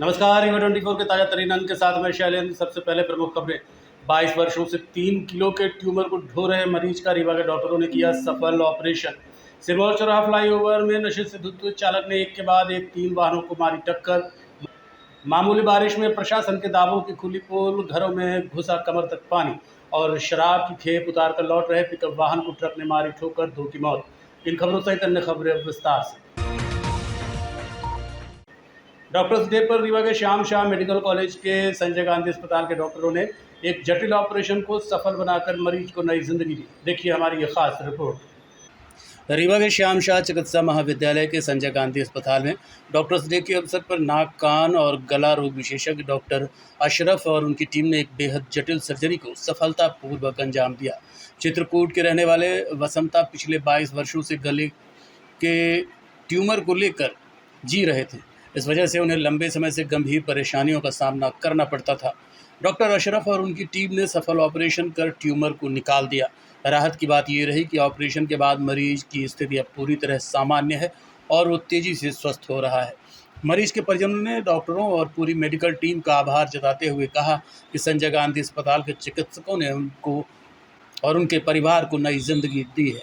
नमस्कार, इंडिया 24 के ताज़ा तरीन अंक के साथ मैं शैलेंद्र। सबसे पहले प्रमुख खबरें। 22 वर्षों से 3 किलो के ट्यूमर को ढो रहे मरीज का रीवा के डॉक्टरों ने किया सफल ऑपरेशन। सिरमौर चौराहा फ्लाईओवर में नशे से धुत हुए चालक ने एक के बाद एक 3 वाहनों को मारी टक्कर। मामूली बारिश में प्रशासन के दावों की खुली पोल, घरों में घुसा कमर तक पानी और शराब की खेप उतार कर लौट रहे पिकअप वाहन को ट्रक ने मारी ठोकर, 2 की मौत। इन खबरों सहित अन्य खबरें अब विस्तार से। डॉक्टर्स डे पर रीवा के श्याम शाह मेडिकल कॉलेज के संजय गांधी अस्पताल के डॉक्टरों ने एक जटिल ऑपरेशन को सफल बनाकर मरीज को नई जिंदगी दी। देखिए हमारी ये खास रिपोर्ट। रीवा के श्याम शाह चिकित्सा महाविद्यालय के संजय गांधी अस्पताल में डॉक्टर्स डे के अवसर पर नाक, कान और गला रोग विशेषज्ञ डॉक्टर अशरफ और उनकी टीम ने एक बेहद जटिल सर्जरी को सफलतापूर्वक अंजाम दिया। चित्रकूट के रहने वाले वसंता पिछले 22 वर्षों से गले के ट्यूमर को लेकर जी रहे थे। इस वजह से उन्हें लंबे समय से गंभीर परेशानियों का सामना करना पड़ता था। डॉक्टर अशरफ और उनकी टीम ने सफल ऑपरेशन कर ट्यूमर को निकाल दिया। राहत की बात ये रही कि ऑपरेशन के बाद मरीज की स्थिति अब पूरी तरह सामान्य है और वो तेज़ी से स्वस्थ हो रहा है। मरीज के परिजनों ने डॉक्टरों और पूरी मेडिकल टीम का आभार जताते हुए कहा कि संजय गांधी अस्पताल के चिकित्सकों ने उनको और उनके परिवार को नई जिंदगी दी है।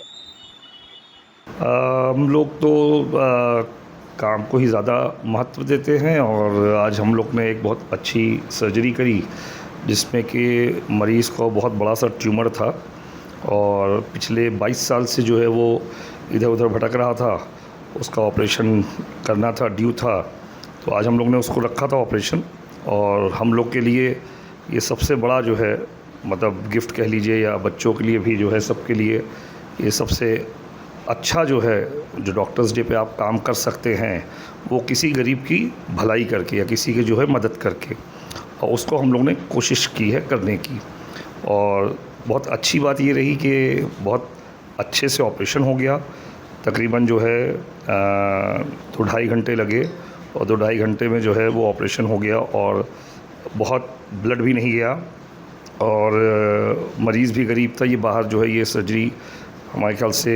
हम लोग तो काम को ही ज़्यादा महत्व देते हैं और आज हम लोग ने एक बहुत अच्छी सर्जरी करी जिसमें कि मरीज़ को बहुत बड़ा सा ट्यूमर था और पिछले 22 साल से जो है वो इधर उधर भटक रहा था। उसका ऑपरेशन करना था, ड्यू था, तो आज हम लोग ने उसको रखा था ऑपरेशन। और हम लोग के लिए ये सबसे बड़ा जो है मतलब गिफ्ट कह लीजिए या बच्चों के लिए भी जो है, सबके लिए ये सबसे अच्छा जो है जो डॉक्टर्स डे पे आप काम कर सकते हैं वो किसी गरीब की भलाई करके या किसी की जो है मदद करके, और उसको हम लोग ने कोशिश की है करने की। और बहुत अच्छी बात ये रही कि बहुत अच्छे से ऑपरेशन हो गया। तकरीबन जो है 2-2.5 घंटे लगे और 2-2.5 घंटे में जो है वो ऑपरेशन हो गया और बहुत ब्लड भी नहीं गया और मरीज़ भी गरीब था। ये बाहर जो है ये सर्जरी हमारे ख्याल से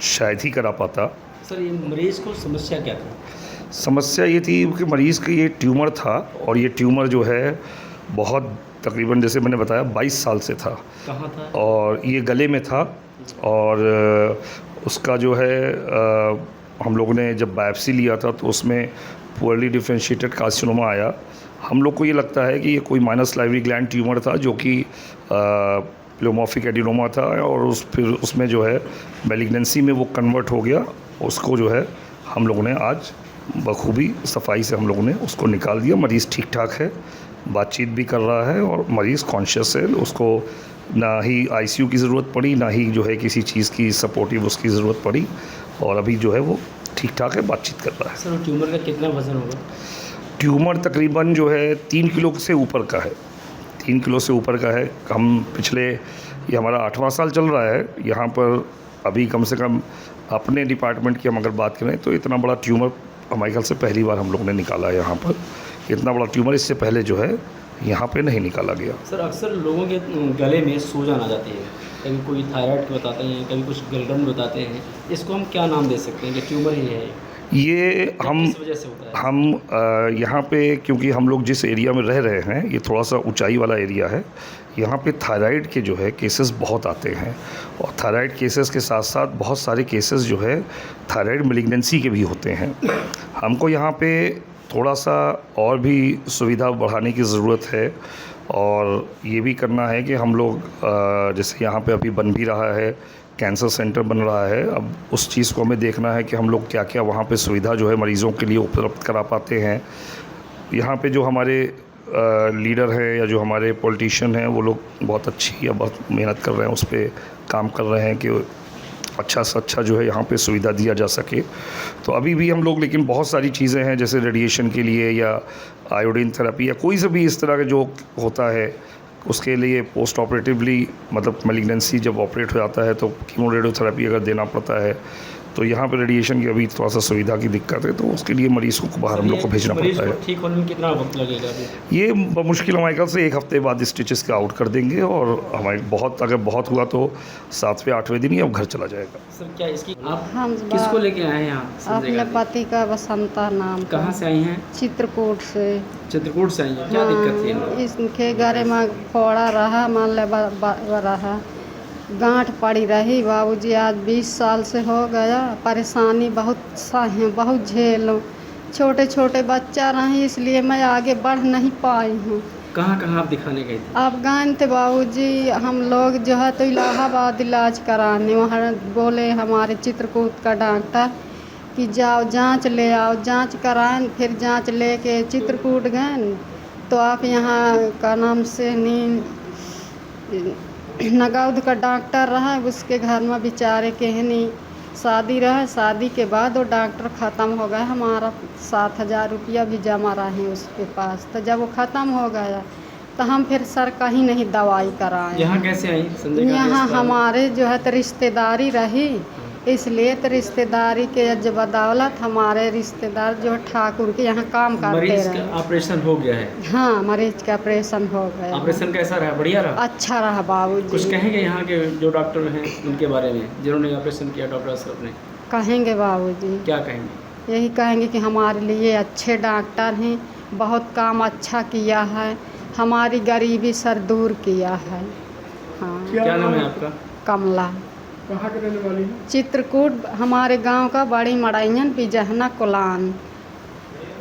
शायद ही करा पाता। सर, ये मरीज़ को समस्या क्या था? समस्या ये थी कि मरीज़ का ये ट्यूमर था और ये ट्यूमर जो है बहुत तकरीबन जैसे मैंने बताया 22 साल से था। कहाँ था? और ये गले में था और उसका जो है हम लोगों ने जब बायोप्सी लिया था तो उसमें पुअरली डिफरेंशिएटेड कार्सिनोमा आया। हम लोग को ये लगता है कि ये कोई माइनस लाइवरी ग्लैंड ट्यूमर था जो कि प्लेमोर्फिक एडिनोमा था और फिर उसमें जो है मैलिग्नेंसी में वो कन्वर्ट हो गया। उसको जो है हम लोगों ने आज बखूबी सफाई से हम लोगों ने उसको निकाल दिया। मरीज़ ठीक ठाक है, बातचीत भी कर रहा है और मरीज़ कॉन्शियस है। उसको ना ही आईसीयू की ज़रूरत पड़ी, ना ही जो है किसी चीज़ की सपोर्टिव उसकी ज़रूरत पड़ी और अभी जो है वो ठीक ठाक है, बातचीत कर रहा है। सर, ट्यूमर का कितना वज़न होगा? ट्यूमर तकरीबन जो है 3 किलो से ऊपर का है। 3 किलो से ऊपर का है। हम पिछले ये हमारा 8वां साल चल रहा है यहाँ पर। अभी कम से कम अपने डिपार्टमेंट की हम अगर बात करें तो इतना बड़ा ट्यूमर हमारे ख्याल से पहली बार हम लोग ने निकाला है यहाँ पर। इतना बड़ा ट्यूमर इससे पहले जो है यहाँ पे नहीं निकाला गया। सर, अक्सर लोगों के गले में सूजन आ जाती है, कभी कोई थायराइड बताते हैं, कभी कुछ गलगन बताते हैं। इसको हम क्या नाम दे सकते हैं कि ट्यूमर ही है? ये किस वजह से होता है? हम यहाँ पे क्योंकि हम लोग जिस एरिया में रह रहे हैं ये थोड़ा सा ऊंचाई वाला एरिया है। यहाँ पे थायराइड के जो है केसेस बहुत आते हैं और थायराइड केसेस के साथ साथ बहुत सारे केसेस जो है थायराइड मैलिग्नेंसी के भी होते हैं। हमको यहाँ पे थोड़ा सा और भी सुविधा बढ़ाने की ज़रूरत है और ये भी करना है कि हम लोग जैसे यहाँ पे अभी बन भी रहा है, कैंसर सेंटर बन रहा है। अब उस चीज़ को हमें देखना है कि हम लोग क्या क्या वहाँ पे सुविधा जो है मरीज़ों के लिए उपलब्ध करा पाते हैं। यहाँ पे जो हमारे लीडर हैं या जो हमारे पॉलिटिशियन हैं वो लोग बहुत अच्छी या बहुत मेहनत कर रहे हैं, उस पर काम कर रहे हैं कि अच्छा से अच्छा जो है यहाँ पे सुविधा दिया जा सके। तो अभी भी हम लोग, लेकिन बहुत सारी चीज़ें हैं जैसे रेडिएशन के लिए या आयोडीन थेरेपी या कोई से भी इस तरह का जो होता है उसके लिए पोस्ट ऑपरेटिवली मतलब मैलिग्नेंसी जब ऑपरेट हो जाता है तो कीमो रेडियोथेरेपी अगर देना पड़ता है तो यहाँ पे रेडिएशन की अभी थोड़ा सा सुविधा की दिक्कत है, तो उसके लिए मरीज़ को बाहर हम लोग को भेजना मरीज पड़ता को है। ठीक होने में कितना वक्त लगेगा अभी? ये मुश्किल हमारे ख्याल से 1 हफ्ते बाद स्टिचेस का आउट कर देंगे और हमारे अगर बहुत हुआ तो 7वें 8वें दिन ही अब घर चला जाएगा। सर क्या इसकी आप हम किसको लेके आए हैं यहाँ संजय अपने गांधी? पति का बसंता नाम का। कहाँ से आई हैं? चित्रकूट से। चित्रकूट से आई हैं। क्या दिक्कत थी इनको? इसके गले में फोड़ा रहा, मान ले रहा, गांठ पड़ी रही। बाबूजी आज 20 साल से हो गया, परेशानी बहुत सही, बहुत झेलो। छोटे छोटे बच्चा रही, इसलिए मैं आगे बढ़ नहीं पाई हूँ। कहाँ कहाँ आप दिखाने गए थे? अफगान थे बाबूजी, हम लोग जो है तो इलाहाबाद इलाज कराने, वहाँ बोले हमारे चित्रकूट का डॉक्टर कि जाओ जांच ले आओ। जांच कराएं, फिर जांच लेके चित्रकूट गए तो आप यहाँ का नाम से नगौद का डॉक्टर रहा, उसके घर में बेचारे कहनी शादी रहा। शादी के बाद वो डॉक्टर ख़त्म हो गया, हमारा 7,000 रुपया भी जमा रहे उसके पास। तो जब वो ख़त्म हो गया तो हम फिर सर कहीं नहीं दवाई कराएं। यहाँ कैसे आई संजय गांधी यहाँ अस्पताल? हमारे जो है तो रिश्तेदारी रही, इसलिए तो रिश्तेदारी के बदौलत हमारे रिश्तेदार जो है ठाकुर के यहाँ काम करते मरीज रहे। का ऑपरेशन हो गया है? हाँ, मरीज का ऑपरेशन हो गया। ऑपरेशन कैसा रहा? बढ़िया रहा? अच्छा रहा बाबूजी। कुछ कहेंगे यहाँ के जो डॉक्टर हैं उनके बारे में, जिन्होंने ऑपरेशन किया डॉक्टर साहब ने? कहेंगे बाबूजी, क्या कहेंगे? यही कहेंगे कि हमारे लिए अच्छे डॉक्टर हैं, बहुत काम अच्छा किया है, हमारी गरीबी सर दूर किया है। हाँ। क्या नाम है आपका? कमला। कहाँ के रहने वाली हैं? चित्रकूट हमारे गांव का बड़ी मड़ैयन बिजहना कोलान।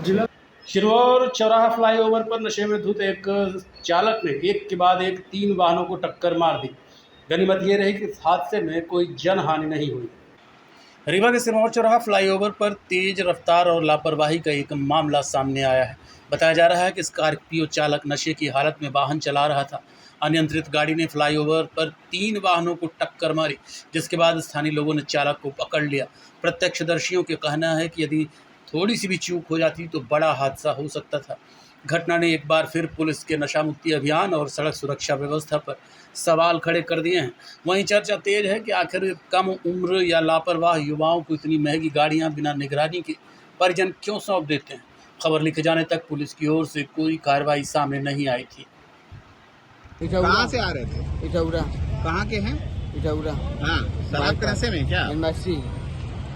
जिला शिरौर चौराहा फ्लाईओवर पर नशे में धुत एक चालक ने एक के बाद एक 3 वाहनों को टक्कर मार दी। गनीमत ये रही कि इस हादसे में कोई जनहानि नहीं हुई। रीवा के सिरमौर चौराहा फ्लाईओवर पर तेज रफ्तार और लापरवाही का एक मामला सामने आया है। बताया जा रहा है कि स्कॉर्पियो चालक नशे की हालत में वाहन चला रहा था। अनियंत्रित गाड़ी ने फ्लाईओवर पर 3 वाहनों को टक्कर मारी, जिसके बाद स्थानीय लोगों ने चालक को पकड़ लिया। प्रत्यक्षदर्शियों का कहना है कि यदि थोड़ी सी भी चूक हो जाती तो बड़ा हादसा हो सकता था। घटना ने एक बार फिर पुलिस के नशा मुक्ति अभियान और सड़क सुरक्षा व्यवस्था पर सवाल खड़े कर दिए हैं। वहीं चर्चा तेज है कि आखिर कम उम्र या लापरवाह युवाओं को इतनी महंगी गाड़ियां बिना निगरानी के परिजन क्यों सौंप देते हैं। खबर लिखे जाने तक पुलिस की ओर से कोई कार्रवाई सामने नहीं आई थी। कहाँ से आ रहे थे? इटौरा। कहाँ के हैं? इटौरा। हाँ, शराब के नशे में क्या? यूनिवर्सिटी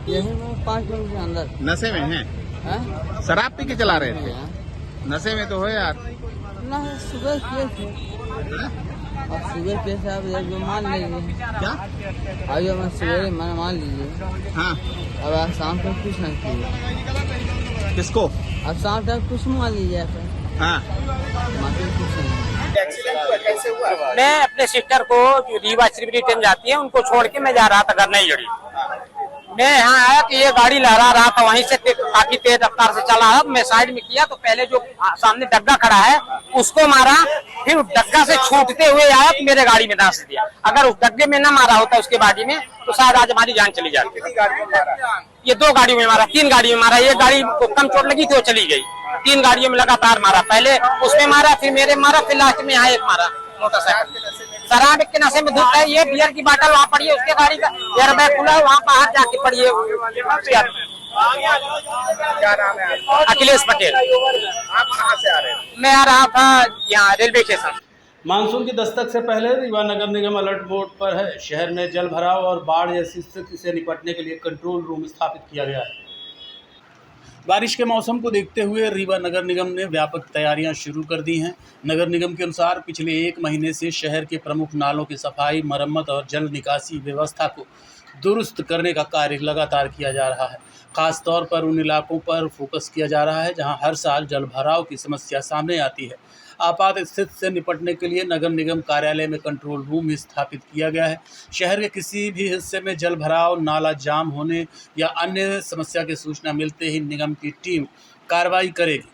यही में 5 मिनट के अंदर। नशे में हैं? हैं? शराब पी के चला रहे थे? नशे में तो हो यार। ना सुबह किए थे, अब सुबह किए थे, अब एक दो मान लीजिए। क्या? अभी मैं सुबह मान लीजिए। हाँ, अब आज शाम तक कुछ नहीं किए। किसको? अब शाम तक कुछ मान लीजिए फिर। हाँ, बाकी कुछ नहीं। कैसे हुआ? मैं अपने सिस्टर को रीवा श्रीवरी ट्रेन जाती है उनको छोड़ के मैं जा रहा था घर नहीं जड़ी। मैं यहाँ आया कि ये गाड़ी लहरा रहा था, वहीं से काफी तेज रफ्तार से चला है। मैं साइड में किया तो पहले जो सामने डग्गा खड़ा है उसको मारा, फिर डग्गा से छूटते हुए आया तो मेरे गाड़ी में धंस दिया। अगर उस डग्गे में न मारा होता उसके बाडी में तो शायद आज हमारी जान चली जाती। ये 2 गाड़ियों में मारा, 3 गाड़ियों में मारा। एक गाड़ी को कम चोट लगी थी वो चली गई, 3 गाड़ियों में लगातार मारा। पहले उसमें मारा, फिर मेरे मारा, फिर लास्ट में यहाँ एक मारा मोटरसाइकिल। शराब के नशे में धुत है। ये बियर की बोतल वहाँ पड़ी है, उसके गाड़ी का एयर बैग खुला है, वहाँ बाहर जाके पड़ी है। क्या नाम है आपका? अखिलेश पटेल। आप कहाँ से आ रहे थे? मैं आ रहा था यहाँ रेलवे स्टेशन। मानसून की दस्तक से पहले रीवा नगर निगम अलर्ट मोड पर है। शहर में जल भराव और बाढ़ जैसी स्थिति से निपटने के लिए कंट्रोल रूम स्थापित किया गया है। बारिश के मौसम को देखते हुए रीवा नगर निगम ने व्यापक तैयारियां शुरू कर दी हैं। नगर निगम के अनुसार पिछले 1 महीने से शहर के प्रमुख नालों की सफाई, मरम्मत और जल निकासी व्यवस्था को दुरुस्त करने का कार्य लगातार किया जा रहा है। खास तौर पर उन इलाकों पर फोकस किया जा रहा है जहां हर साल जल भराव की समस्या सामने आती है। आपात स्थिति से निपटने के लिए नगर निगम कार्यालय में कंट्रोल रूम स्थापित किया गया है। शहर के किसी भी हिस्से में जल भराव, नाला जाम होने या अन्य समस्या की सूचना मिलते ही निगम की टीम कार्रवाई करेगी।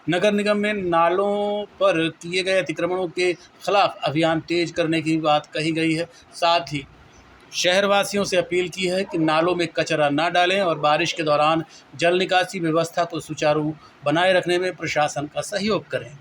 नगर निगम में नालों पर किए गए अतिक्रमणों के खिलाफ अभियान तेज करने की बात कही गई है। साथ ही शहरवासियों से अपील की है कि नालों में कचरा न डालें और बारिश के दौरान जल निकासी व्यवस्था को सुचारू बनाए रखने में प्रशासन का सहयोग करें।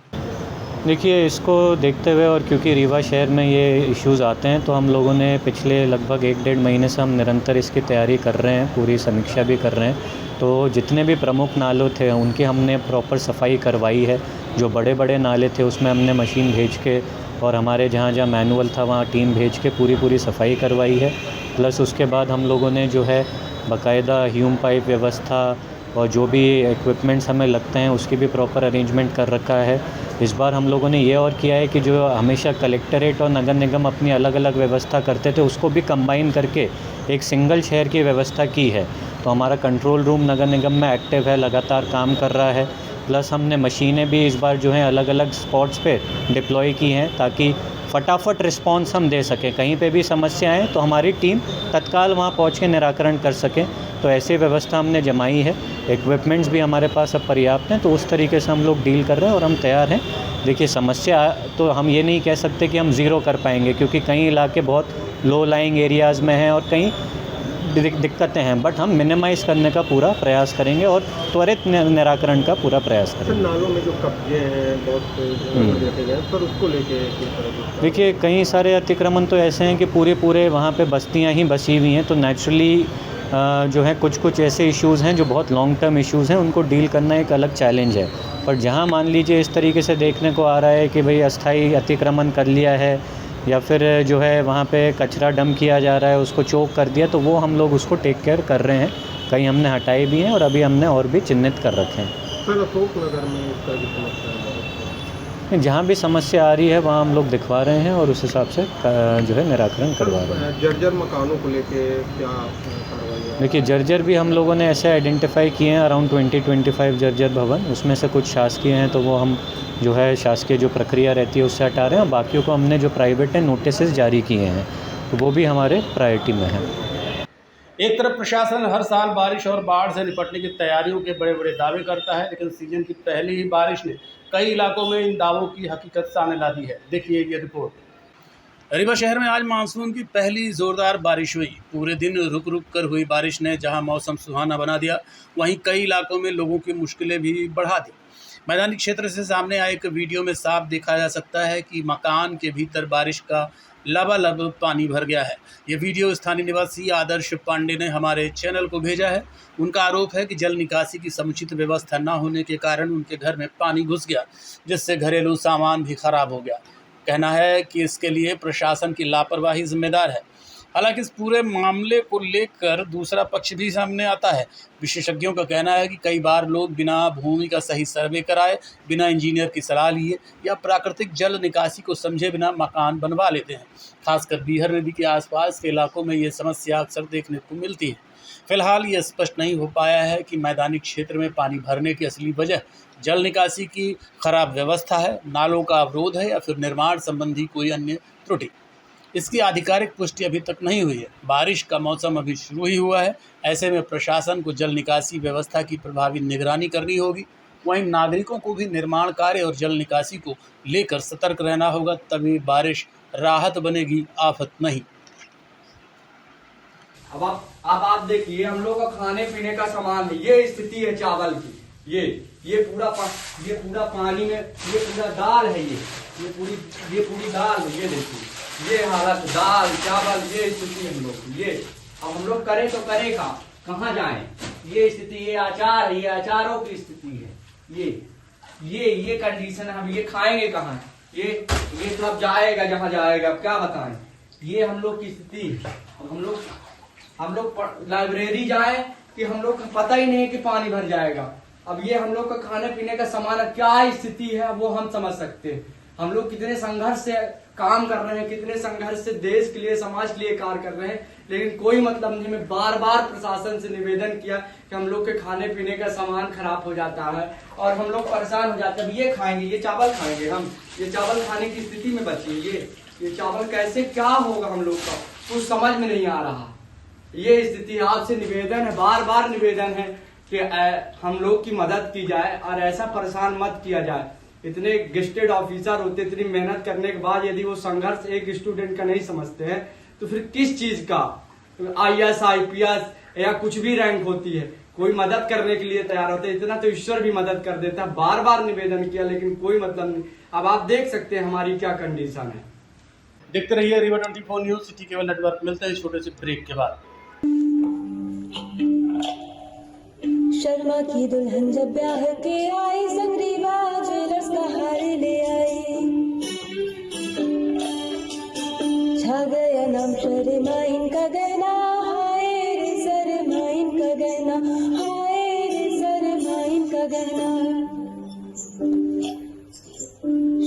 देखिए, इसको देखते हुए और क्योंकि रीवा शहर में ये इश्यूज़ आते हैं, तो हम लोगों ने पिछले लगभग 1-1.5 महीने से हम निरंतर इसकी तैयारी कर रहे हैं, पूरी समीक्षा भी कर रहे हैं। तो जितने भी प्रमुख नालों थे उनकी हमने प्रॉपर सफाई करवाई है। जो बड़े बड़े नाले थे उसमें हमने मशीन भेज के और हमारे जहाँ जहाँ मैनुअल था वहाँ टीम भेज के पूरी सफाई करवाई है। प्लस उसके बाद हम लोगों ने जो है बाकायदा ह्यूम पाइप व्यवस्था और जो भी इक्विपमेंट्स हमें लगते हैं उसकी भी प्रॉपर अरेंजमेंट कर रखा है। इस बार हम लोगों ने ये और किया है कि जो हमेशा कलेक्ट्रेट और नगर निगम अपनी अलग अलग व्यवस्था करते थे उसको भी कंबाइन करके एक सिंगल शहर की व्यवस्था की है। तो हमारा कंट्रोल रूम नगर निगम में एक्टिव है, लगातार काम कर रहा है। प्लस हमने मशीनें भी इस बार जो हैं अलग अलग स्पॉट्स पे डिप्लॉय की हैं ताकि फटाफट रिस्पांस हम दे सकें। कहीं पे भी समस्या है तो हमारी टीम तत्काल वहाँ पहुँच के निराकरण कर सकें। तो ऐसी व्यवस्था हमने जमाई है। इक्विपमेंट्स भी हमारे पास अब पर्याप्त हैं, तो उस तरीके से हम लोग डील कर रहे हैं और हम तैयार हैं। देखिए, समस्या तो हम ये नहीं कह सकते कि हम ज़ीरो कर पाएंगे, क्योंकि कई इलाके बहुत लो लाइंग एरियाज़ में हैं और कहीं दिक्कतें हैं, बट हम मिनिमाइज़ करने का पूरा प्रयास करेंगे और त्वरित निराकरण का पूरा प्रयास करेंगे। नालों में जो कब्जे हैं बहुत देखे गए, पर उसको लेके देखिए, कई सारे अतिक्रमण तो ऐसे हैं कि पूरे वहाँ पे बस्तियाँ ही बसी हुई हैं, तो नेचुरली जो है कुछ ऐसे इश्यूज़ हैं जो बहुत लॉन्ग टर्म इश्यूज़ हैं, उनको डील करना एक अलग चैलेंज है। पर जहाँ मान लीजिए इस तरीके से देखने को आ रहा है कि भाई अस्थाई अतिक्रमण कर लिया है या फिर जो है वहाँ पे कचरा डंप किया जा रहा है, उसको चोक कर दिया, तो वो हम लोग उसको टेक केयर कर रहे हैं। कहीं हमने हटाए भी हैं और अभी हमने और भी चिन्हित कर रखे हैं। सर, अशोक नगर में इसका भी समस्या है? जहाँ भी समस्या आ रही है वहाँ हम लोग दिखवा रहे हैं और उस हिसाब से जो है निराकरण करवा रहे हैं। जर्जर मकानों को लेके क्या कार्रवाई है? देखिए, जर्जर भी हम लोगों ने ऐसे आइडेंटिफाई किए हैं अराउंड 20-25 जर्जर भवन। उसमें से कुछ शासकीय हैं तो वो हम जो है शासकीय जो प्रक्रिया रहती है उससे हटा रहे हैं, और बाकियों को हमने जो प्राइवेट है नोटिस जारी किए हैं, तो वो भी हमारे प्रायोरिटी में है। एक तरफ प्रशासन हर साल बारिश और बाढ़ से निपटने की तैयारियों के बड़े बड़े दावे करता है, लेकिन सीजन की पहली ही बारिश ने कई इलाकों में इन दावों की हकीकत सामने ला दी है। देखिए ये रिपोर्ट। रीवा शहर में आज मानसून की पहली ज़ोरदार बारिश हुई। पूरे दिन रुक रुक कर हुई बारिश ने जहां मौसम सुहाना बना दिया, वहीं कई इलाकों में लोगों की मुश्किलें भी बढ़ा दी। मैदानी क्षेत्र से सामने आए एक वीडियो में साफ देखा जा सकता है कि मकान के भीतर बारिश का लबालब पानी भर गया है। ये वीडियो स्थानीय निवासी आदर्श पांडे ने हमारे चैनल को भेजा है। उनका आरोप है कि जल निकासी की समुचित व्यवस्था न होने के कारण उनके घर में पानी घुस गया, जिससे घरेलू सामान भी खराब हो गया। कहना है कि इसके लिए प्रशासन की लापरवाही जिम्मेदार है। हालांकि इस पूरे मामले को लेकर दूसरा पक्ष भी सामने आता है। विशेषज्ञों का कहना है कि कई बार लोग बिना भूमि का सही सर्वे कराए, बिना इंजीनियर की सलाह लिए या प्राकृतिक जल निकासी को समझे बिना मकान बनवा लेते हैं। खासकर बीहर नदी के आसपास के इलाकों में ये समस्या अक्सर देखने को मिलती है। फिलहाल ये स्पष्ट नहीं हो पाया है कि मैदानी क्षेत्र में पानी भरने की असली वजह जल निकासी की खराब व्यवस्था है, नालों का अवरोध है या फिर निर्माण संबंधी कोई अन्य त्रुटि। इसकी आधिकारिक पुष्टि अभी तक नहीं हुई है। बारिश का मौसम अभी शुरू ही हुआ है। ऐसे में प्रशासन को जल निकासी व्यवस्था की प्रभावी निगरानी करनी होगी। वहीं नागरिकों को भी निर्माण कार्य और जल निकासी को लेकर सतर्क रहना होगा, तभी बारिश राहत बनेगी, आफत नहीं। अब आप देखिए, हम लोग का खाने पीने का सामान है, ये स्थिति है चावल की। ये पूरा पानी में, ये पूरा दाल है, ये पूरी दाल है। ये देखिए, ये हालत, दाल चावल, ये स्थिति हम लोग की। ये अब हम लोग करें तो करें कहाँ जाएं? ये स्थिति, ये अचार है, ये अचारों की स्थिति है। ये कंडीशन है। हम ये खाएंगे कहाँ? ये तो अब जाएगा जहाँ जाएगा, अब क्या बताएं? ये हम लोग की स्थिति है। हम लोग लाइब्रेरी जाए कि हम लोग को पता ही नहीं कि पानी भर जाएगा। अब ये हम लोग का खाने पीने का सामान क्या स्थिति है वो हम समझ सकते हैं। हम लोग कितने संघर्ष से काम कर रहे हैं, कितने संघर्ष से देश के लिए, समाज के लिए कार्य कर रहे हैं, लेकिन कोई मतलब नहीं। मैं बार बार प्रशासन से निवेदन किया कि हम लोग के खाने पीने का सामान खराब हो जाता है और हम लोग परेशान हो जाते हैं। अब ये खाएंगे, ये चावल खाएंगे, हम ये चावल खाने की स्थिति में बचे। ये चावल कैसे क्या होगा हम लोग का, कुछ समझ में नहीं आ रहा। ये स्थिति, आपसे निवेदन है, बार बार निवेदन है कि हम लोग की मदद की जाए और ऐसा परेशान मत किया जाए। इतने गेस्टेड ऑफिसर होते, इतनी मेहनत करने के बाद यदि वो संघर्ष एक स्टूडेंट का नहीं समझते हैं तो फिर किस चीज का IAS IPS या कुछ भी रैंक होती है, कोई मदद करने के लिए तैयार होते, इतना तो ईश्वर भी मदद कर देता है। बार बार निवेदन किया लेकिन कोई मतलब नहीं। अब आप देख सकते हैं हमारी क्या कंडीशन है। देखते रहिए Rewa 24 news city cable network. मिलते हैं छोटे से ब्रेक के बाद। शर्मा की दुल्हन जब ब्याह के आई, संग रीवा ज्वेलर्स का हार ले आई। छा गया नाम शर्मा इनका गहना, हाय रे शर्मा इनका गहना, हाय रे शर्मा इनका गहना।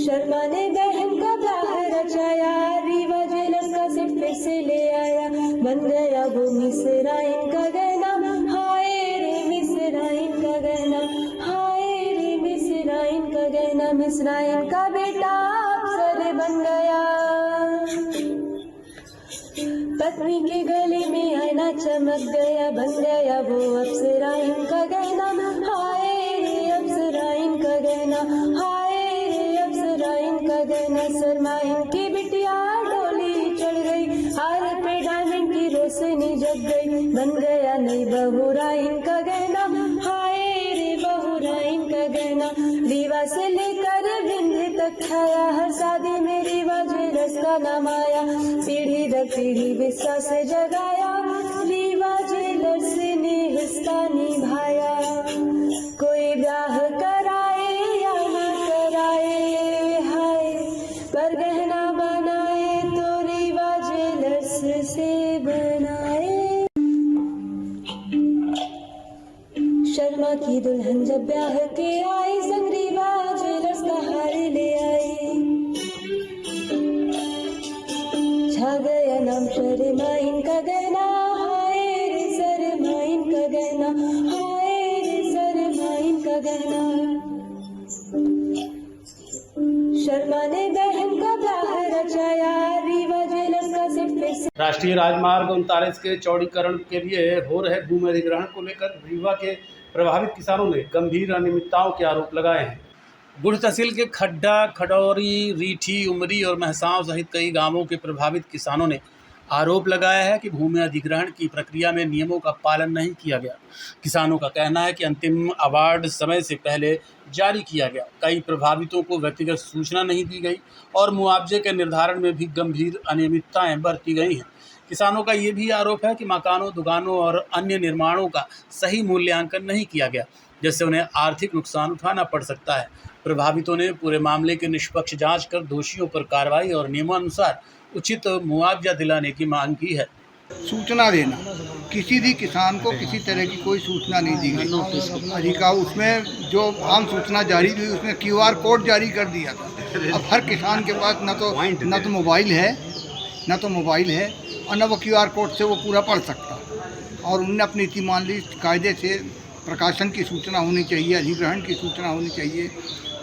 शर्मा ने बहन का ब्याह रचाया, रीवा ज्वेलर्स का सेट पैसे ले आया। बन गया वो मिसरा इनका गहना, हाय रे मिसरा इनका गहना, हाय रे मिसरा इनका गहना। मिसरा इनका बेटा अफसर बन गया, पत्नी के गले में आईना चमक गया। बन गया वो अफसरा इनका गहना, हाय रे अफसरा इनका गहना, हाय रे अफसरा इनका गहना। शर्मा इनकी बिटिया डोली चढ़ गई, हार पे डायमंड की रोशनी जग गई। बन गया नई बहुरा इनका गहना, हाय रे बहुरा इनका गहना। रीवा से लेकर बिंद तक छाया, हर शादी में रीवा ज्वेलर्स का नाम आया। पीढ़ी दर पीढ़ी विश्वास से जगाया, रीवा ज्वेलर्स ने हिस्सा निभाया। कोई ब्याह कराए या न कराए, हाय पर गहना बनाए तो रीवा ज्वेलर्स से बनाए। शर्मा की दुल्हन जब ब्याह के आई, संग रीवा ज्वेलर्स का हार ले आई। छा गया नाम शर्मा इनका गहना, हाय रे शर्मा इनका गहना, हाय रे शर्मा इनका गहना। शर्मा ने बहन का ब्याह रचाया, रीवा ज्वेलर्स का सेट पैसे। राष्ट्रीय राजमार्ग 39 के चौड़ीकरण के लिए हो रहे भूमि अधिग्रहण को लेकर रीवा के प्रभावित किसानों ने गंभीर अनियमितताओं के आरोप लगाए हैं। गुड़ तहसील के खड्डा, खडौरी, रीठी, उमरी और महसाव सहित कई गांवों के प्रभावित किसानों ने आरोप लगाया है कि भूमि अधिग्रहण की प्रक्रिया में नियमों का पालन नहीं किया गया। किसानों का कहना है कि अंतिम अवार्ड समय से पहले जारी किया गया, कई प्रभावितों को व्यक्तिगत सूचना नहीं दी गई और मुआवजे के निर्धारण में भी गंभीर अनियमितताएं बरती गई हैं। किसानों का ये भी आरोप है कि मकानों, दुकानों और अन्य निर्माणों का सही मूल्यांकन नहीं किया गया, जिससे उन्हें आर्थिक नुकसान उठाना पड़ सकता है। प्रभावितों ने पूरे मामले की निष्पक्ष जांच कर दोषियों पर कार्रवाई और नियमानुसार उचित मुआवजा दिलाने की मांग की है। सूचना देना, किसी भी किसान को किसी तरह की कोई सूचना नहीं दी गई। अधिकार उसमें जो आम सूचना जारी हुई उसमें QR कोड जारी कर दिया था। अब हर किसान के पास न तो मोबाइल है और न वो QR कोड से वो पूरा पढ़ सकता। और उनने अपनी नीति मान ली, कायदे से प्रकाशन की सूचना होनी चाहिए, अधिग्रहण की सूचना होनी चाहिए।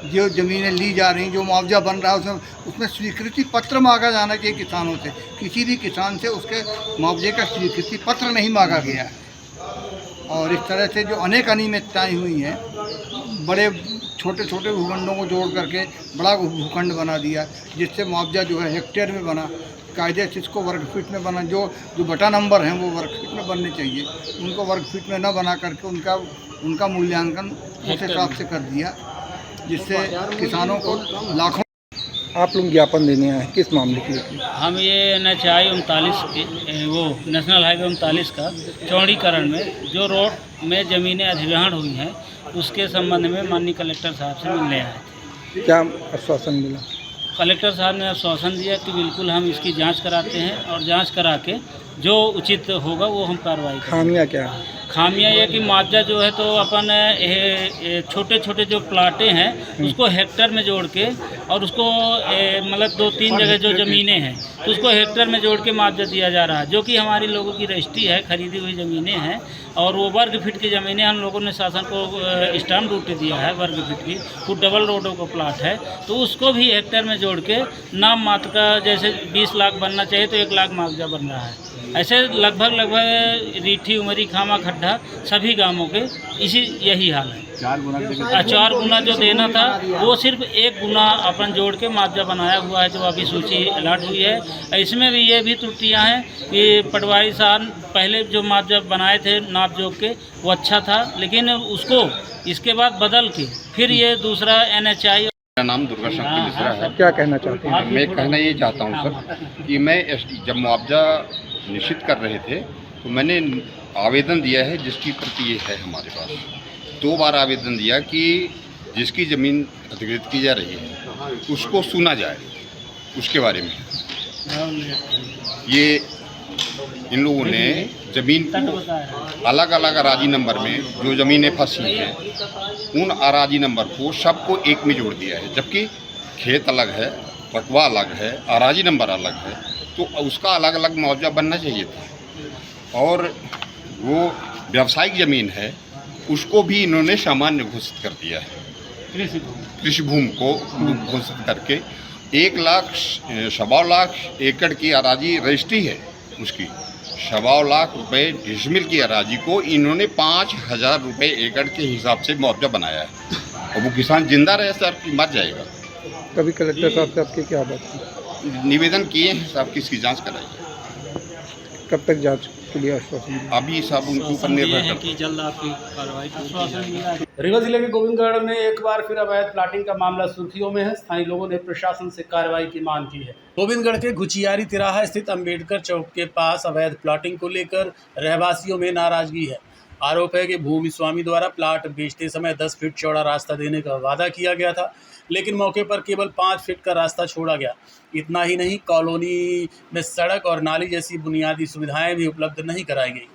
जो ज़मीनें ली जा रही, जो मुआवजा बन रहा है उसमें स्वीकृति पत्र मांगा जाना चाहिए किसानों से। किसी भी किसान से उसके मुआवजे का स्वीकृति पत्र नहीं मांगा गया है। और इस तरह से जो अनेक अनियमितताएँ हुई हैं, बड़े छोटे छोटे भूखंडों को जोड़ करके बड़ा भूखंड बना दिया, जिससे मुआवजा जो है हेक्टेयर में बना। कायदे से इसको वर्ग फीट में बना, जो बटा नंबर हैं वो वर्ग फीट में बनने चाहिए, उनको वर्ग फीट में न बना करके उनका मूल्यांकन उस हिसाब से कर दिया, जिससे किसानों को लाखों। आप लोग ज्ञापन देने आए किस मामले के लिए? हम ये NHI 39 वो नेशनल हाईवे 39 का चौड़ीकरण में जो रोड में ज़मीनें अधिग्रहण हुई हैं उसके संबंध में माननीय कलेक्टर साहब से मिलने आए थे। क्या आश्वासन मिला? कलेक्टर साहब ने आश्वासन दिया कि बिल्कुल हम इसकी जांच कराते हैं और जांच करा के जो उचित होगा वो हम कार्रवाई करेंगे। खामियां क्या है? खामियां ये कि मुआवजा जो है तो अपन छोटे छोटे जो प्लाटें हैं उसको हेक्टर में जोड़ के और उसको मतलब 2-3 जगह जो ज़मीनें हैं तो उसको हेक्टर में जोड़ के मुआवजा दिया जा रहा है, जो कि हमारी लोगों की रजिस्ट्री है, खरीदी हुई ज़मीनें हैं। और वो वर्ग फीट की ज़मीनें हम लोगों ने शासन को स्टाम्प ड्यूटी दिया है वर्ग फीट की, वो डबल रोडों का प्लाट है तो उसको भी हेक्टर में जोड़ के नाम मात्र का जैसे 20 लाख बनना चाहिए तो 1 लाख मुआवजा बन रहा है। ऐसे लगभग रीठी, उमरी, खामा, खड्डा सभी गांवों के यही हाल है। 4 गुना जो देना था वो सिर्फ 1 गुना अपन जोड़ के मुआवजा बनाया हुआ है, जो अभी सूची अलर्ट हुई है। इसमें भी ये भी त्रुटियां हैं कि पटवारी साहब पहले जो मुआवजा बनाए थे नाप जोख के वो अच्छा था, लेकिन उसको इसके बाद बदल के फिर ये दूसरा NHI। मेरा नाम दुर्गा शंकर मिश्रा है। क्या कहना चाहते हैं? मैं कहना ये चाहता हूँ सर कि मैं जब मुआवजा निश्चित कर रहे थे तो मैंने आवेदन दिया है, जिसकी प्रति ये है हमारे पास 2 बार आवेदन दिया कि जिसकी ज़मीन अधिकृत की जा रही है उसको सुना जाए, उसके बारे में। ये इन लोगों ने ज़मीन को अलग अलग अराजी नंबर में जो ज़मीनें फंसी हैं उन अराजी नंबर को सबको एक में जोड़ दिया है, जबकि खेत अलग है, रकबा अलग है, अराजी नंबर अलग है, तो उसका अलग अलग मुआवजा बनना चाहिए था। और वो व्यावसायिक ज़मीन है उसको भी इन्होंने सामान्य घोषित कर दिया है, कृषि भूमि को घोषित करके 1,15 लाख एकड़ की अराजी रजिस्ट्री है उसकी, 15 लाख रुपए डिसमिल की अराजी को इन्होंने 5,000 रुपये एकड़ के हिसाब से मुआवजा बनाया है। और वो किसान जिंदा रहे सर कि मर जाएगा। कभी कलेक्टर साहब से आपकी क्या बात है? निवेदन किए हैं साहब कि इसकी जांच कराइए। कब तक जांच के लिए आश्वासन? अभी साहब उनके ऊपर निर्भर करता है। जल्द आपकी कार्रवाई। रीवा जिले के गोविंदगढ़ में एक बार फिर अवैध प्लाटिंग का मामला सुर्खियों में है। स्थानीय लोगों ने प्रशासन से कार्रवाई की मांग की है। गोविंदगढ़ के घुचियारी तिराहा स्थित अंबेडकर चौक के पास अवैध प्लाटिंग को लेकर रहवासियों में नाराजगी है। आरोप है कि भूमि स्वामी द्वारा प्लाट बेचते समय 10 फीट चौड़ा रास्ता देने का वादा किया गया था, लेकिन मौके पर केवल 5 फीट का रास्ता छोड़ा गया। इतना ही नहीं, कॉलोनी में सड़क और नाली जैसी बुनियादी सुविधाएं भी उपलब्ध नहीं कराई गई।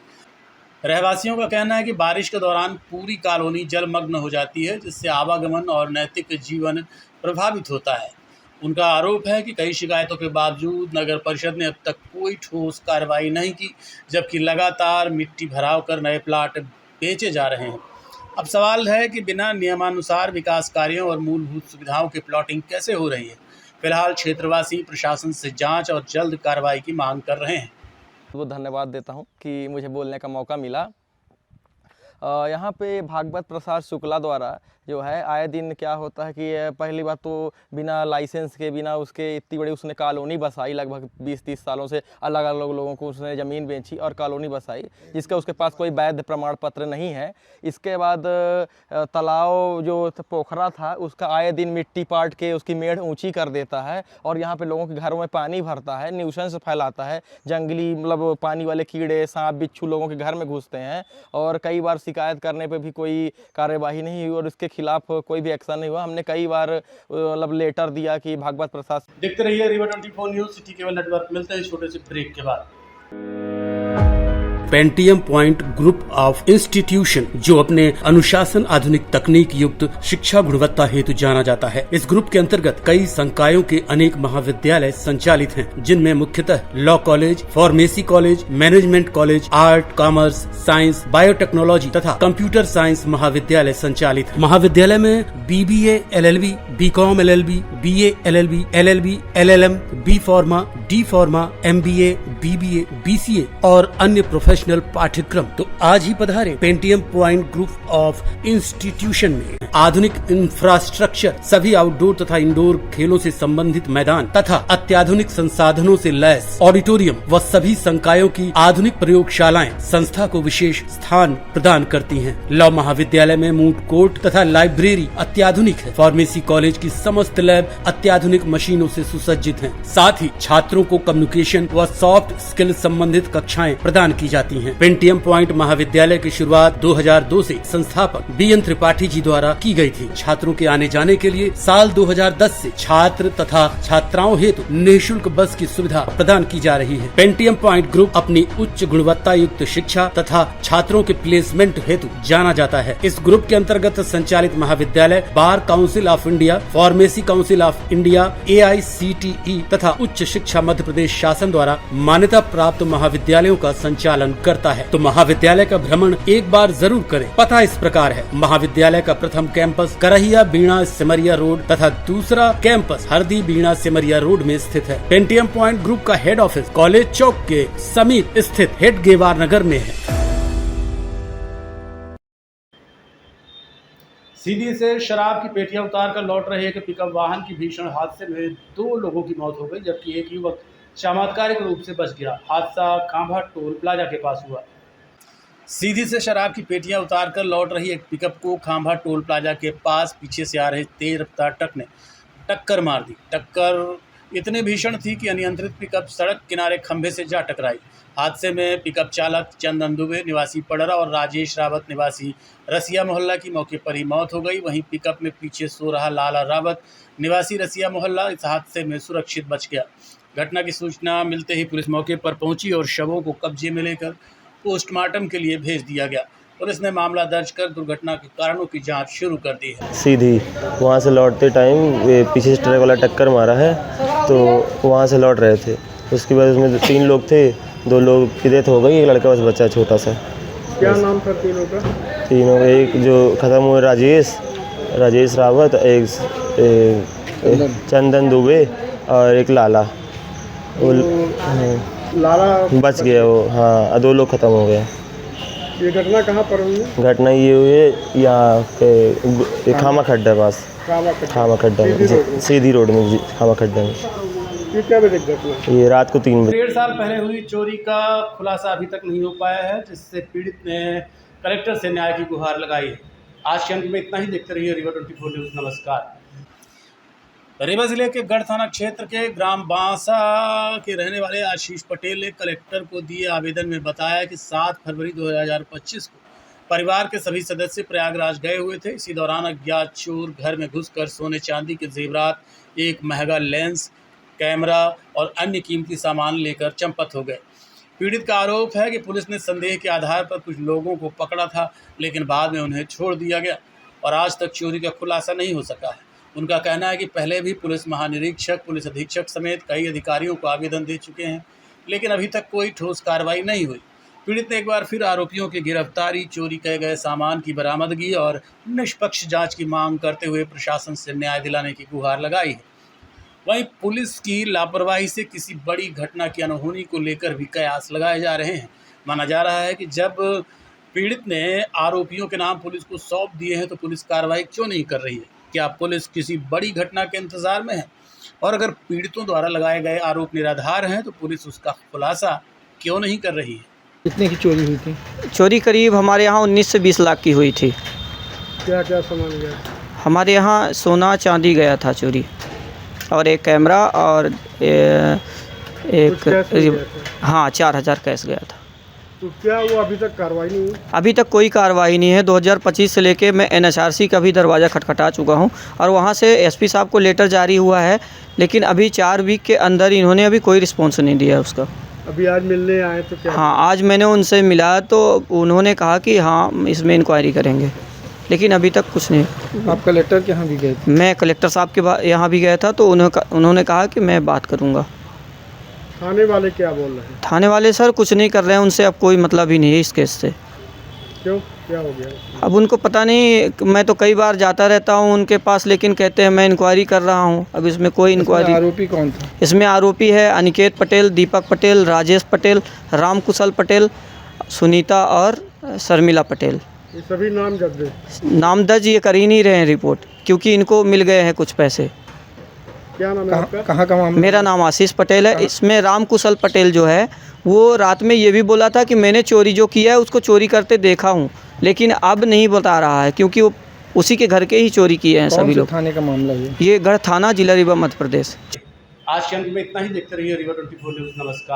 रहवासियों का कहना है कि बारिश के दौरान पूरी कॉलोनी जलमग्न हो जाती है, जिससे आवागमन और नैतिक जीवन प्रभावित होता है। उनका आरोप है कि कई शिकायतों के बावजूद नगर परिषद ने अब तक कोई ठोस कार्रवाई नहीं की, जबकि लगातार मिट्टी भराव कर नए प्लाट बेचे जा रहे हैं। अब सवाल है कि बिना नियमानुसार विकास कार्यों और मूलभूत सुविधाओं की प्लॉटिंग कैसे हो रही है। फिलहाल क्षेत्रवासी प्रशासन से जांच और जल्द कार्रवाई की मांग कर रहे हैं। वो धन्यवाद देता हूं कि मुझे बोलने का मौका मिला। यहाँ पे भागवत प्रसाद शुक्ला द्वारा जो है आए दिन क्या होता है कि पहली बात तो बिना लाइसेंस के, बिना उसके इतनी बड़ी उसने कॉलोनी बसाई, लगभग 20-30 सालों से अलग अलग लोगों को उसने ज़मीन बेची और कॉलोनी बसाई, जिसका उसके पास कोई वैध प्रमाण पत्र नहीं है। इसके बाद तालाब जो पोखरा था उसका आए दिन मिट्टी पाट के उसकी मेढ़ ऊंची कर देता है और यहाँ पे लोगों के घरों में पानी भरता है, न्यूसेंस फैलाता है, जंगली मतलब पानी वाले कीड़े, सांप बिच्छू लोगों के घर में घुसते हैं और कई बार शिकायत करने पे भी कोई कार्यवाही नहीं हुई और इसके खिलाफ कोई भी एक्शन नहीं हुआ। हमने कई बार मतलब लेटर दिया कि भागवत प्रसाद। देखते रहिए Rewa 24 news, city cable network. मिलते हैं छोटे से ब्रेक के बाद। Pentium point group of institution, जो अपने अनुशासन, आधुनिक तकनीक युक्त शिक्षा गुणवत्ता हेतु जाना जाता है। इस ग्रुप के अंतर्गत कई संकायों के अनेक महाविद्यालय संचालित हैं, जिनमें मुख्यतः law college, pharmacy college, management college, art, commerce, science, biotechnology तथा कंप्यूटर साइंस महाविद्यालय संचालित है। महाविद्यालय में BBA, LLB, BCom LLB, BA LLB, LLB, LLM, B Pharma, D Pharma, MBA, BBA, BCA और अन्य प्रोफेशनल पाठ्यक्रम। तो आज ही पधारे Pentium point group of institution में। आधुनिक इंफ्रास्ट्रक्चर, सभी आउटडोर तथा इंडोर खेलों से संबंधित मैदान तथा अत्याधुनिक संसाधनों से लैस ऑडिटोरियम व सभी संकायों की आधुनिक प्रयोगशालाएं संस्था को विशेष स्थान प्रदान करती हैं। लॉ महाविद्यालय में मूट कोर्ट तथा लाइब्रेरी अत्याधुनिक है। फार्मेसी कॉलेज की समस्त लैब अत्याधुनिक मशीनों से सुसज्जित हैं। साथ ही छात्रों को कम्युनिकेशन व सॉफ्ट स्किल संबंधित कक्षाएं प्रदान की जाती हैं। पेंटियम पॉइंट महाविद्यालय की शुरुआत 2002 से संस्थापक BN त्रिपाठी जी द्वारा की गई थी। छात्रों के आने जाने के लिए साल 2010 से छात्र तथा छात्राओं हेतु निःशुल्क बस की सुविधा प्रदान की जा रही है। पेंटियम पॉइंट ग्रुप अपनी उच्च गुणवत्ता युक्त शिक्षा तथा छात्रों के प्लेसमेंट हेतु जाना जाता है। इस ग्रुप के अंतर्गत संचालित महाविद्यालय bar council of India, pharmacy council of India, AICTE तथा उच्च शिक्षा मध्य प्रदेश शासन द्वारा मान्यता प्राप्त महाविद्यालयों का संचालन करता है। तो महाविद्यालय का भ्रमण एक बार जरूर करें। पता इस प्रकार है: महाविद्यालय का प्रथम कैंपस करहिया बीणा सिमरिया रोड तथा दूसरा कैंपस हरदी बीणा सिमरिया रोड में स्थित है। पेंटियम पॉइंट ग्रुप का हेड ऑफिस कॉलेज चौक के समीप स्थित हेड गेवार नगर में है। सीधी से शराब की पेटियां उतार कर लौट रहे एक पिकअप वाहन की भीषण हादसे में 2 लोगों की मौत हो गई, जबकि एक युवक चमत्कारिक रूप से बच गया। हादसा खांभा टोल प्लाजा के पास हुआ। सीधी से शराब की पेटियां उतार कर लौट रही एक पिकअप को खांभा टोल प्लाजा के पास पीछे से आ रहे तेज रफ्तार ट्रक ने टक्कर मार दी। टक्कर इतनी भीषण थी कि अनियंत्रित पिकअप सड़क किनारे खंभे से जा टकराई। हादसे में पिकअप चालक चंदन दुबे निवासी पडरा और राजेश रावत निवासी रसिया मोहल्ला की मौके पर ही मौत हो गई। वहीं पिकअप में पीछे सो रहा लाला रावत निवासी रसिया मोहल्ला इस हादसे में सुरक्षित बच गया। घटना की सूचना मिलते ही पुलिस मौके पर पहुंची और शवों को कब्जे में लेकर पोस्टमार्टम के लिए भेज दिया गया। पुलिस ने मामला दर्ज कर दुर्घटना के कारणों की जांच शुरू कर दी है। सीधी वहाँ से लौटते टाइम पीछे से ट्रक वाला टक्कर मारा है, तो वहाँ से लौट रहे थे। उसके बाद उसमें 3 लोग थे, 2 लोग की डेथ हो गई, एक लड़का बस बच्चा छोटा सा। क्या नाम था तीनों का? तीनों, एक जो ख़त्म हुए राजेश रावत, एक चंदन दुबे और एक लाला। वो लाला बच गया वो, हाँ। 2 लोग ख़त्म हो गए। ये घटना कहाँ पर हुई? घटना ये हुई है यहाँ के खामा खड्डा पास। खामा खड्डा में, सीधी रोड में जी, खामा खड्डा में। ये क्या बजे घटना? ये रात को 3 बजे। 1.5 साल पहले हुई चोरी का खुलासा अभी तक नहीं हो पाया है, जिससे पीड़ित ने कलेक्टर से न्याय की गुहार लगाई है। आज के अंक में इतना ही। देखते रहिए रीवा 24 न्यूज़। नमस्कार। रीवा जिले के गढ़ थाना क्षेत्र के ग्राम बांसा के रहने वाले आशीष पटेल ने कलेक्टर को दिए आवेदन में बताया कि 7 फरवरी 2025 को परिवार के सभी सदस्य प्रयागराज गए हुए थे। इसी दौरान अज्ञात चोर घर में घुसकर सोने चांदी के जेवरात, एक महंगा लेंस, कैमरा और अन्य कीमती सामान लेकर चंपत हो गए। पीड़ित का आरोप है कि पुलिस ने संदेह के आधार पर कुछ लोगों को पकड़ा था, लेकिन बाद में उन्हें छोड़ दिया गया और आज तक चोरी का खुलासा नहीं हो सका है। उनका कहना है कि पहले भी पुलिस महानिरीक्षक, पुलिस अधीक्षक समेत कई अधिकारियों को आवेदन दे चुके हैं, लेकिन अभी तक कोई ठोस कार्रवाई नहीं हुई। पीड़ित ने एक बार फिर आरोपियों की गिरफ्तारी, चोरी किए गए सामान की बरामदगी और निष्पक्ष जांच की मांग करते हुए प्रशासन से न्याय दिलाने की गुहार लगाई है। वहीं पुलिस की लापरवाही से किसी बड़ी घटना की अनहोनी को लेकर भी कयास लगाए जा रहे हैं। माना जा रहा है कि जब पीड़ित ने आरोपियों के नाम पुलिस को सौंप दिए हैं तो पुलिस कार्रवाई क्यों नहीं कर रही है? क्या पुलिस किसी बड़ी घटना के इंतज़ार में है? और अगर पीड़ितों द्वारा लगाए गए आरोप निराधार हैं तो पुलिस उसका खुलासा क्यों नहीं कर रही है? कितने की चोरी हुई थी? चोरी करीब हमारे यहाँ 19 से 20 लाख की हुई थी। क्या क्या सामान गया? हमारे यहाँ सोना चांदी गया था चोरी, और एक कैमरा और हाँ 4000 कैश गया था। तो क्या वो अभी तक कार्रवाई नहीं हुई? अभी तक कोई कार्रवाई नहीं है। 2025 से लेके मैं NHRC का भी दरवाज़ा खटखटा चुका हूँ और वहाँ से SP साहब को लेटर जारी हुआ है, लेकिन अभी 4 वीक के अंदर इन्होंने अभी कोई रिस्पॉन्स नहीं दिया उसका। अभी आज मिलने आए तो क्या? हाँ, आज मैंने उनसे मिला तो उन्होंने कहा कि हाँ इसमें इंक्वायरी करेंगे, लेकिन अभी तक कुछ नहीं। आप कलेक्टर के यहाँ भी गए थे? मैं कलेक्टर साहब के यहाँ भी गया था, तो उन्होंने कहा कि मैं बात करूँगा। थाने वाले क्या बोल रहे हैं? थाने वाले सर कुछ नहीं कर रहे हैं, उनसे अब कोई मतलब ही नहीं है इस केस से। क्यों, क्या हो गया? अब उनको पता नहीं, मैं तो कई बार जाता रहता हूँ उनके पास, लेकिन कहते हैं मैं इंक्वायरी कर रहा हूँ। अब इसमें कोई इंक्वायरी। आरोपी कौन था? इसमें आरोपी है अनिकेत पटेल, दीपक पटेल, राजेश पटेल, राम कुशल पटेल, सुनीता और शर्मिला पटेल। ये सभी नाम दर्ज ये कर ही नहीं रहे हैं रिपोर्ट, क्योंकि इनको मिल गए हैं कुछ पैसे। क्या नाम है आपका? कहाँ का मामला? मेरा नाम आशीष पटेल है। इसमें राम कुशल पटेल जो है वो रात में ये भी बोला था कि मैंने चोरी जो किया है उसको चोरी करते देखा हूँ, लेकिन अब नहीं बता रहा है क्योंकि वो उसी के घर के ही चोरी किए हैं सभी लोग। थाने का मामला ये गढ़ थाना, जिला रीवा, मध्य प्रदेश। आज के अंक में इतना ही। देखते रहिए रीवा 24 न्यूज़। नमस्कार।